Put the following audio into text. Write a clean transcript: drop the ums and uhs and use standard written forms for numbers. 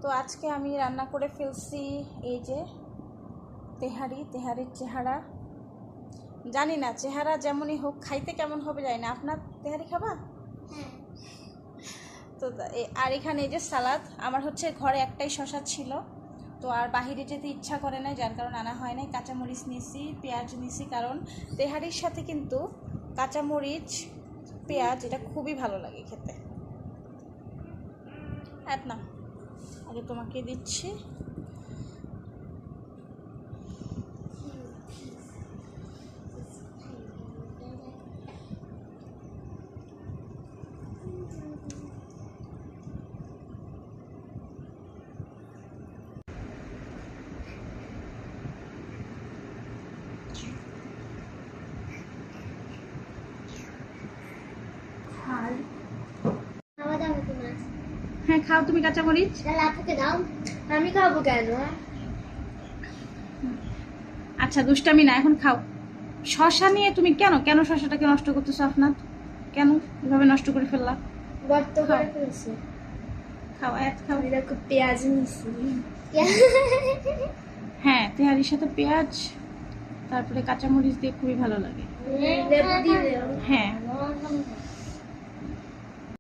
তো আজকে আমি রান্না করে ফেলছি এই যে তেহারির চেহারা। জানি না চেহারা যেমনই হোক খাইতে কেমন হবে জানি না। আপনার তেহারি খাবা? তো আর এখানে এই যে সালাদ। আমার হচ্ছে ঘরে একটাই শশা ছিল, তো আর বাহিরে যেতে ইচ্ছা করে না, যার কারণে আনা হয় নাই। কাঁচামরিচ নিছি, পেঁয়াজ নিছি, কারণ তেহারির সাথে কিন্তু কাঁচামরিচ পেঁয়াজ এটা খুবই ভালো লাগে খেতে। না আগে তোমাকে দিচ্ছি। হ্যাঁ খাও তুমি কাঁচামরিচ। দাও, আমি খাবো কেন? আচ্ছা দুষ্টামি না, এখন খাও। শশা নিয়ে তুমি কেন কেন শশাটাকে নষ্ট করতেছো আপনার? কেন এভাবে নষ্ট করে ফেললা? গর্ত করে ফেলছি। খাও খাও। এরকম পেঁয়াজ নিছি। হ্যাঁ তেহারির সাথে পেঁয়াজ তারপরে কাঁচামরিচ দিয়ে খুবই ভালো লাগে। লেবু দিয়ে হ্যাঁ